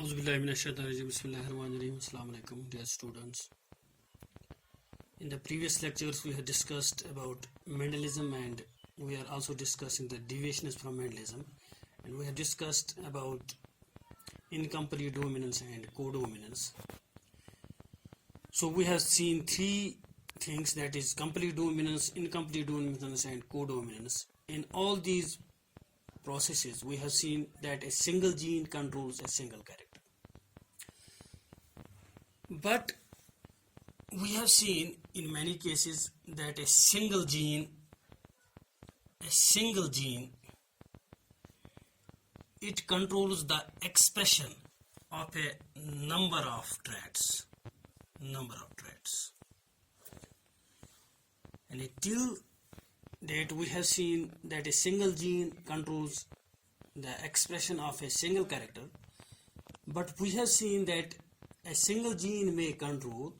Assalamualaikum, dear students. In the previous lectures we had discussed about Mendelism, and we are also discussing the deviations from Mendelism, and we have discussed about incomplete dominance and codominance. So we have seen three things, that is complete dominance, incomplete dominance and codominance. In all these processes we have seen that a single gene controls a single character. But we have seen in many cases that a single gene it controls the expression of a number of traits. And till date we have seen that a single gene controls the expression of a single character, but we have seen that a single gene may control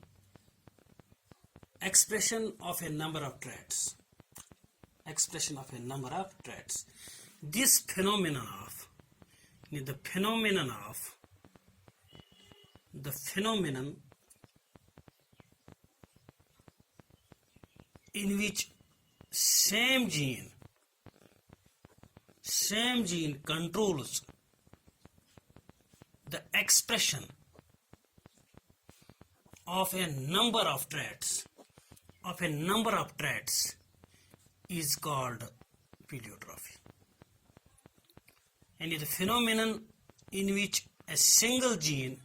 expression of a number of traits. This phenomenon in which same gene controls the expression of a number of traits is called pleiotropy. And the phenomenon in which a single gene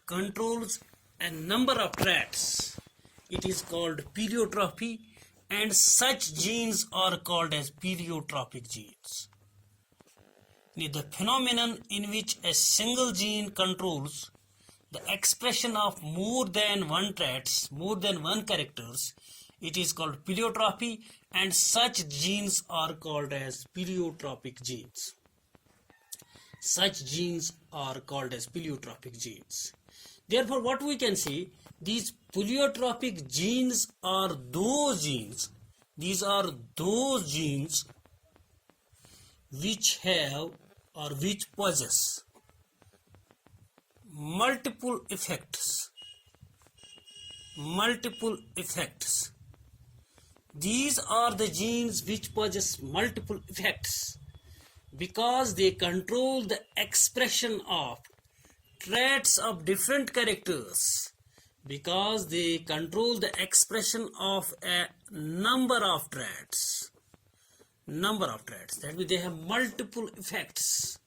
controls a number of traits, it is called pleiotropy, and such genes are called as pleiotropic genes. The phenomenon in which a single gene controls the expression of more than one characters, it is called pleiotropy, and such genes are called as pleiotropic genes. Therefore, what we can see, these pleiotropic genes are those genes which have or which possess multiple effects. These are the genes which possess multiple effects because they control the expression of traits of different characters, because they control the expression of a number of traits. That means they have multiple effects.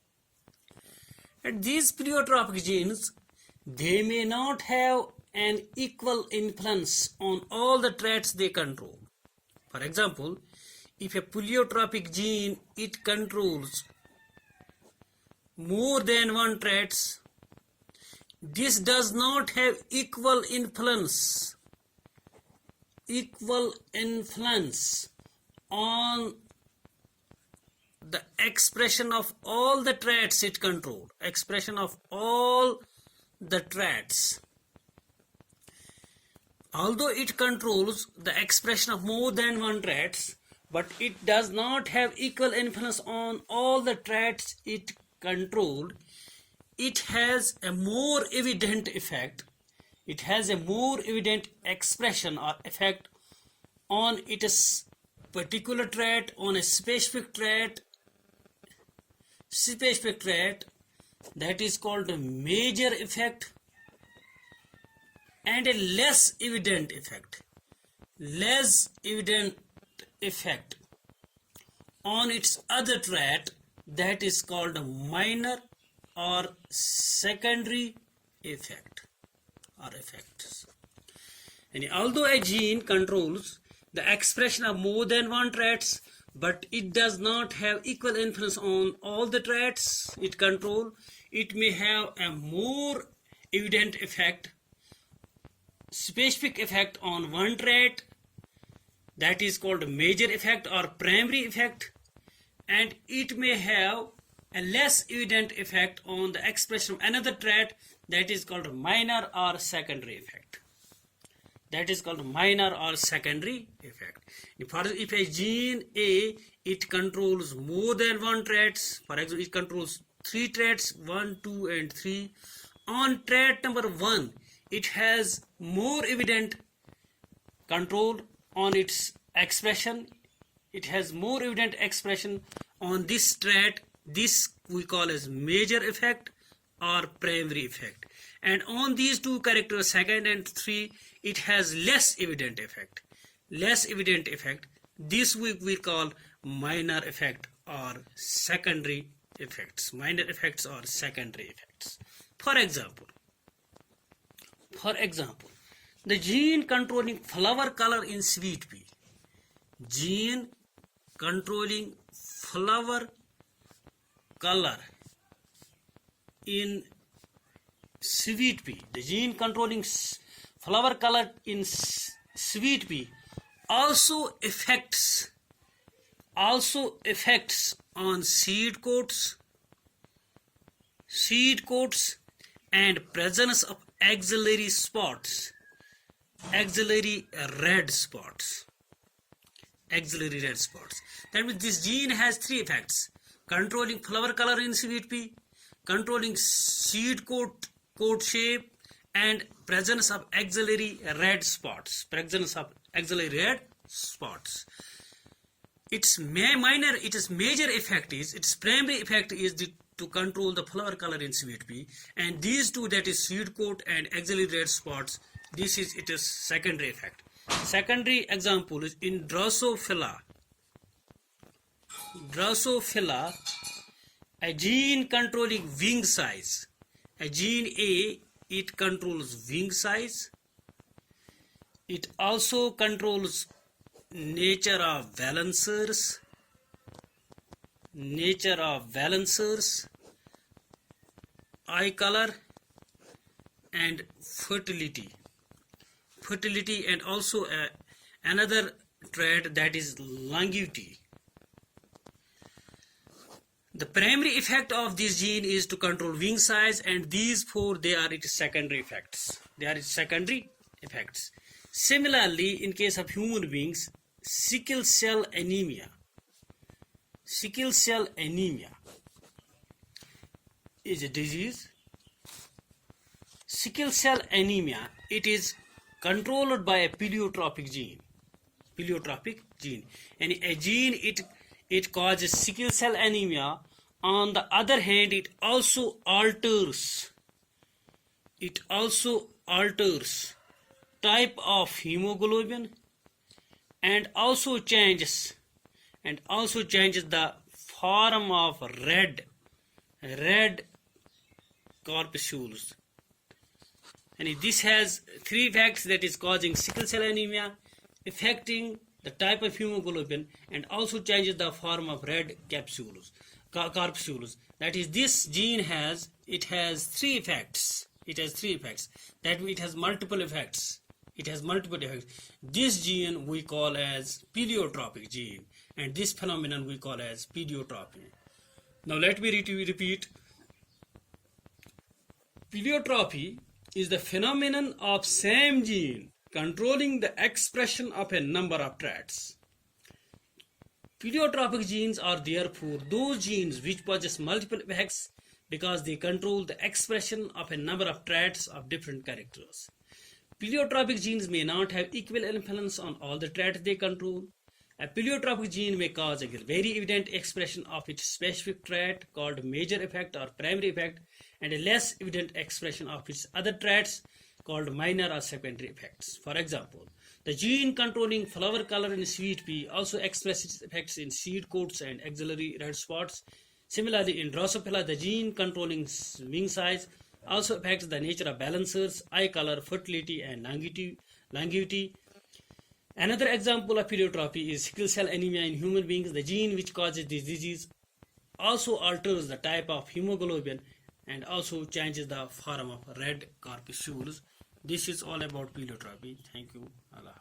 And these pleiotropic genes, they may not have an equal influence on all the traits they control. For example, if a pleiotropic gene, it controls more than one traits, this does not have equal influence on the expression of all the traits it controls. Although it controls the expression of more than one traits, but it does not have equal influence on all the traits it controlled. It has a more evident effect. It has a more evident expression or effect on its particular trait, on a specific trait, that is called a major effect, and a less evident effect on its other trait, that is called a minor or secondary effect or effects. And although a gene controls the expression of more than one traits, but it does not have equal influence on all the traits it controls, it may have a more evident effect, specific effect on one trait, that is called a major effect or primary effect, and it may have a less evident effect on the expression of another trait, that is called a minor or secondary effect. If a gene A, it controls more than one traits, for example, it controls three traits, 1, 2 and 3. On trait number 1, it has more evident control on its expression. It has more evident expression on this trait. This we call as major effect or primary effect. And on these two characters, 2nd and 3, it has less evident effect. Less evident effect. This we call minor effect or secondary effects. Minor effects or secondary effects. For example, the gene controlling flower color in sweet pea. Gene controlling flower color in sweet pea. The gene controlling flower color in sweet pea also affects on seed coats and presence of axillary spots, axillary red spots. That means this gene has three effects: controlling flower color in sweet pea, controlling seed coat shape, and presence of axillary red spots. Its major effect is, its primary effect is to control the flower color in sweet pea, and these two, that is seed coat and axillary red spots, this is its secondary effect. Secondary example is in Drosophila. A gene controlling wing size. A gene A, it controls wing size. It also controls nature of balancers, eye color, and fertility, and also another trait, that is longevity. The primary effect of this gene is to control wing size, and these four, they are its secondary effects. Similarly, in case of human beings, sickle cell anemia is a disease. Sickle cell anemia, it is controlled by a pleiotropic gene. And a gene, it causes sickle cell anemia. On the other hand, it also alters type of hemoglobin, and also changes the form of red corpuscles. And this has three effects, that is causing sickle cell anemia, affecting the type of hemoglobin, and also changes the form of red corpuscles. That is, this gene has three effects. That means it has multiple effects. This gene we call as pleiotropic gene, and this phenomenon we call as pleiotropy. Now let me repeat. Pleiotropy is the phenomenon of same gene controlling the expression of a number of traits. Pleiotropic genes are therefore those genes which possess multiple effects because they control the expression of a number of traits of different characters. Pleiotropic genes may not have equal influence on all the traits they control. A pleiotropic gene may cause a very evident expression of its specific trait called major effect or primary effect, and a less evident expression of its other traits called minor or secondary effects. For example, the gene controlling flower color in sweet pea also expresses effects in seed coats and axillary red spots. Similarly, in Drosophila, the gene controlling wing size also affects the nature of balancers, eye color, fertility, and longevity. Another example of pleiotropy is sickle cell anemia in human beings. The gene which causes this disease also alters the type of hemoglobin and also changes the form of red corpuscles. This is all about pleiotropy. Thank you. Allah.